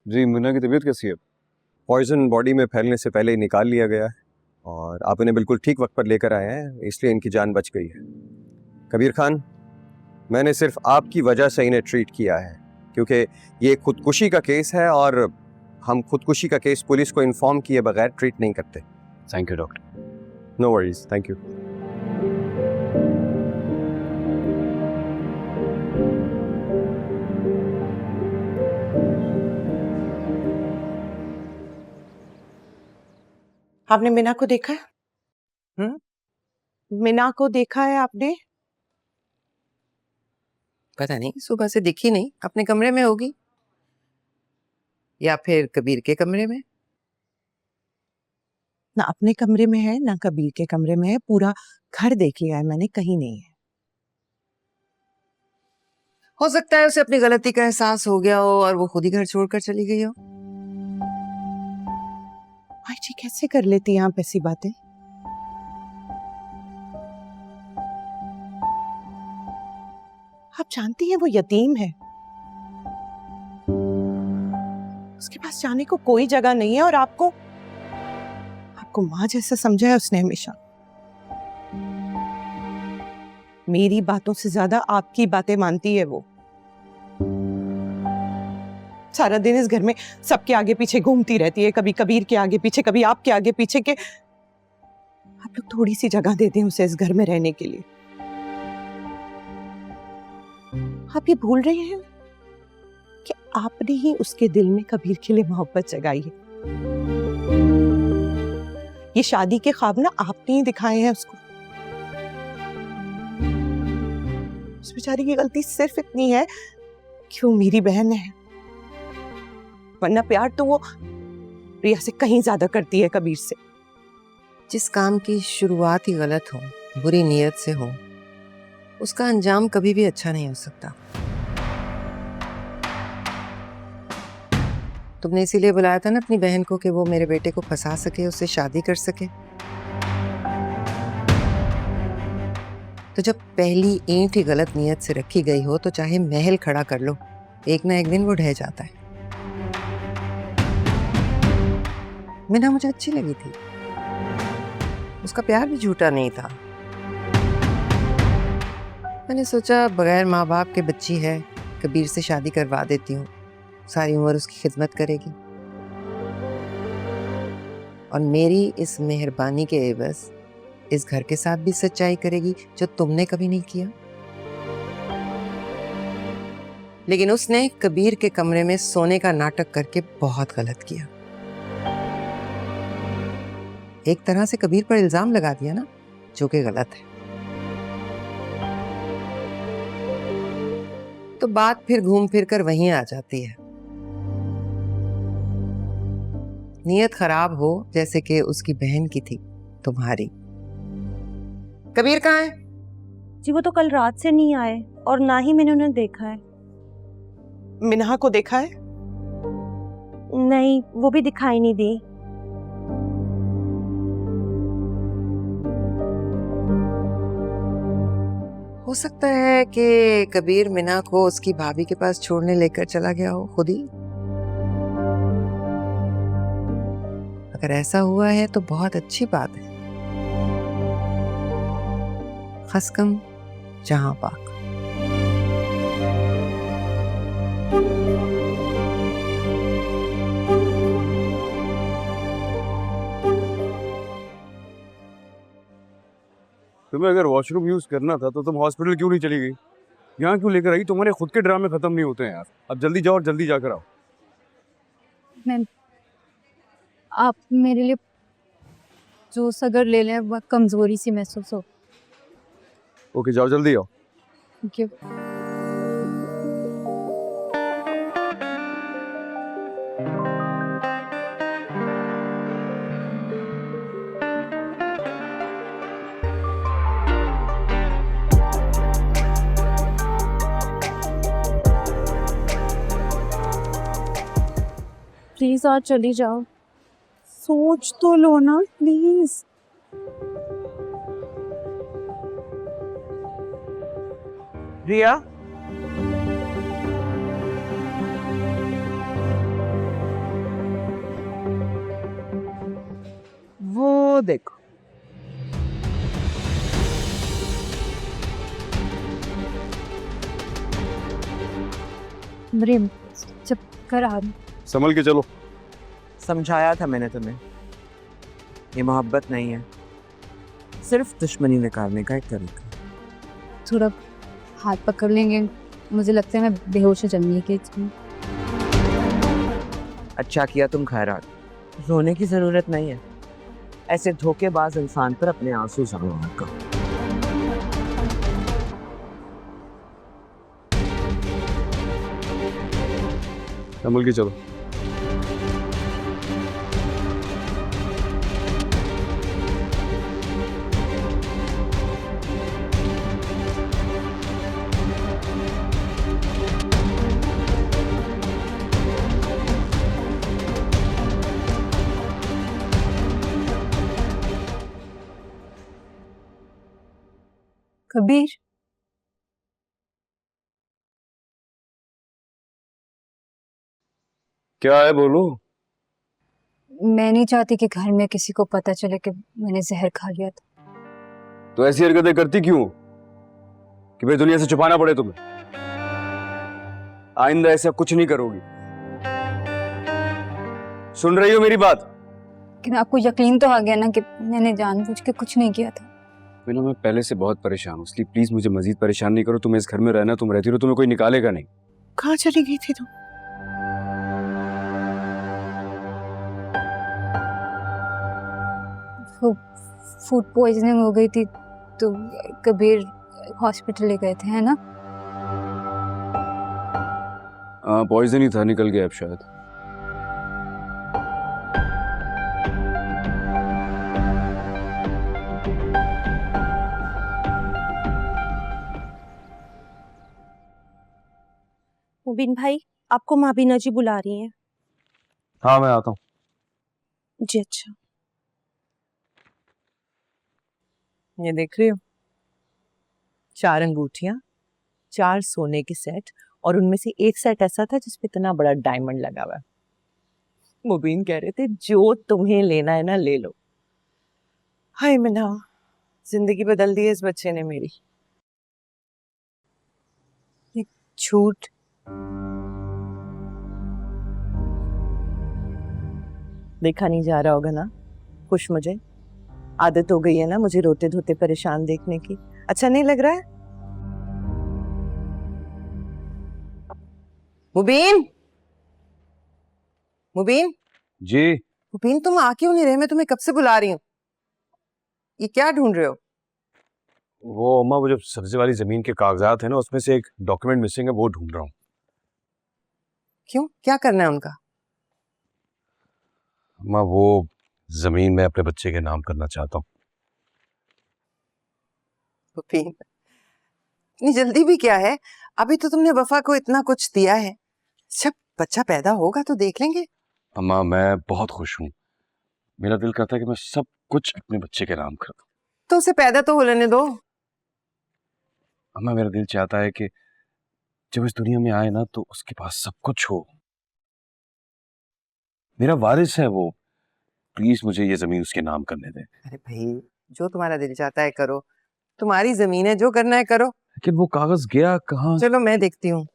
जी, मुन्ना की तबीयत कैसी है? पॉइजन बॉडी में फैलने से पहले ही निकाल लिया गया है और आप इन्हें बिल्कुल ठीक वक्त पर लेकर आए हैं, इसलिए इनकी जान बच गई है। कबीर खान, मैंने सिर्फ आपकी वजह से इन्हें ट्रीट किया है क्योंकि ये खुदकुशी का केस है और हम खुदकुशी का केस पुलिस को इन्फॉर्म किए बगैर ट्रीट नहीं करते। Thank you doctor. No worries, thank you. आपने मीना को देखा है? मीना को देखा है आपने? पता नहीं, सुबह से दिखी नहीं। अपने कमरे में होगी या फिर कबीर के कमरे में। ना अपने कमरे में है ना कबीर के कमरे में है, पूरा घर देख लिया है मैंने, कहीं नहीं है। हो सकता है उसे अपनी गलती का एहसास हो गया हो और वो खुद ही घर छोड़कर चली गई हो। भाई जी कैसे कर लेती हैं आप ऐसी बातें? आप जानती हैं वो यतीम है, उसके पास जाने को कोई जगह नहीं है और आपको माँ जैसा समझा है उसने हमेशा। मेरी बातों से ज्यादा आपकी बातें मानती है वो। सारा दिन इस घर में सबके आगे पीछे घूमती रहती है, कभी कबीर के आगे पीछे, कभी आपके आगे पीछे के। आप लोग थोड़ी सी जगह दे दें उसे इस घर में रहने के लिए। आप ये भूल रहे हैं कि आपने ही उसके दिल में कबीर के लिए मोहब्बत जगाई है। ये शादी के ख्वाब ना आपने ही दिखाए हैं उसको। उस बेचारी की गलती सिर्फ इतनी है कि वो मेरी बहन है, वरना प्यार तो वो रिया से कहीं ज्यादा करती है कबीर से। जिस काम की शुरुआत ही गलत हो, बुरी नीयत से हो, उसका अंजाम कभी भी अच्छा नहीं हो सकता। तुमने इसीलिए बुलाया था ना अपनी बहन को कि वो मेरे बेटे को फंसा सके, उससे शादी कर सके। तो जब पहली ईंट ही गलत नीयत से रखी गई हो तो चाहे महल खड़ा कर लो, एक ना एक दिन वो ढह जाता है। मीना मुझे अच्छी लगी थी, उसका प्यार भी झूठा नहीं था। मैंने सोचा बगैर माँ बाप के बच्ची है, कबीर से शादी करवा देती हूँ, सारी उम्र उसकी खिदमत करेगी और मेरी इस मेहरबानी के एवज इस घर के साथ भी सच्चाई करेगी जो तुमने कभी नहीं किया। लेकिन उसने कबीर के कमरे में सोने का नाटक करके बहुत गलत किया। एक तरह से कबीर पर इल्जाम लगा दिया ना, जो कि गलत है। तो बात फिर घूम फिर कर वहीं आ जाती है। नीयत खराब हो जैसे कि उसकी बहन की थी तुम्हारी। कबीर कहाँ है? जी वो तो कल रात से नहीं आए और ना ही मैंने उन्हें देखा है। मिन्हा को देखा है? नहीं, वो भी दिखाई नहीं दी। हो सकता है कि कबीर मीना को उसकी भाभी के पास छोड़ने लेकर चला गया हो खुद ही। अगर ऐसा हुआ है तो बहुत अच्छी बात है। खसकम जहां पाक। तुम्हें अगर वॉशरूम यूज करना था तो तुम हॉस्पिटल क्यों नहीं चली गई? यहाँ क्यों लेकर आई? तुम्हारे खुद के ड्रामे खत्म नहीं होते हैं यार। अब जल्दी जाओ और जल्दी जाकर आओ। मैम, आप मेरे लिए जूस अगर ले लें, बहुत कमजोरी सी महसूस हो। ओके, जाओ जल्दी आओ। Thank you. प्लीज आज चली जाओ। सोच तो लो ना प्लीज। रिया, वो देखो। मेरे चक्कर आ रहे। संभल के चलो। समझाया था मैंने तुम्हें, ये मोहब्बत नहीं है, सिर्फ दुश्मनी निकालने का एक तरीका। थोड़ा हाथ पकड़ लेंगे, मुझे लगता है मैं बेहोश हो जाऊंगी कि अच्छा किया तुम खैरात, रोने की जरूरत नहीं है। ऐसे धोखेबाज इंसान पर अपने आंसू जमा मत करो। संभल के चलो। कबीर, क्या है बोलो। मैं नहीं चाहती कि घर में किसी को पता चले कि मैंने जहर खा लिया था। तो ऐसी हरकतें करती क्यों कि भाई दुनिया से छुपाना पड़े तुम्हें? आइंदा ऐसा कुछ नहीं करोगी। सुन रही हो मेरी बात? लेकिन आपको यकीन तो आ गया ना कि मैंने जानबूझ के कुछ नहीं किया था। बिना, मैं पहले से बहुत परेशान हूँ, इसलिए प्लीज मुझे मजीद परेशान नहीं करो। तुम्हें इस घर में रहना, तुम रहती रहो, तुम्हें कोई निकालेगा नहीं। कहाँ चली गई थी तुम? वो फूड पॉइजनिंग हो गई थी तो कबीर हॉस्पिटल ले गए थे, है ना? पॉइजन ही था, निकल गया अब शायद। मुबीन भाई, आपको माबीना जी बुला रही हैं। हाँ मैं आता हूँ। जी अच्छा। ये देख रही हो, 4 अंगूठियां, 4 सोने के सेट, और उनमें से एक सेट ऐसा था जिसपे इतना बड़ा डायमंड लगा हुआ है। मुबीन कह रहे थे जो तुम्हें लेना है ना ले लो। हाय मना, जिंदगी बदल दी है इस बच्चे ने मेरी। ये झूठ, देखा नहीं जा रहा होगा ना, खुश मुझे आदत हो गई है ना मुझे रोते धोते परेशान देखने की। अच्छा नहीं लग रहा है? मुबीन, मुबीन, जी। मुबीन तुम आ क्यों नहीं रहे? मैं तुम्हें कब से बुला रही हूँ। ये क्या ढूंढ रहे हो? वो अम्मा, वो जो सब्जी वाली जमीन के कागजात है ना, उसमें से एक डॉक्यूमेंट मिसिंग है, वो ढूंढ रहा हूँ। क्यों, क्या करना है उनका? अम्मा, वो जमीन मैं अपने बच्चे के नाम करना चाहता हूँ। मुबीन, इतनी जल्दी भी क्या है? अभी तो तुमने वफा को इतना कुछ दिया है, जब बच्चा पैदा होगा तो देख लेंगे। अम्मा, मैं बहुत खुश हूँ। मेरा दिल करता है कि मैं सब कुछ अपने बच्चे के नाम कर दूं। तो उसे पैदा तो हो लेने दो। अम्मा, मेरा दिल चाहता है कि जब इस दुनिया में आए ना तो उसके पास सब कुछ हो। मेरा वारिस है वो। प्लीज मुझे ये जमीन उसके नाम करने दें। अरे भाई, जो तुम्हारा दिल चाहता है करो, तुम्हारी जमीन है, जो करना है करो। लेकिन वो कागज गया कहाँ? चलो मैं देखती हूँ।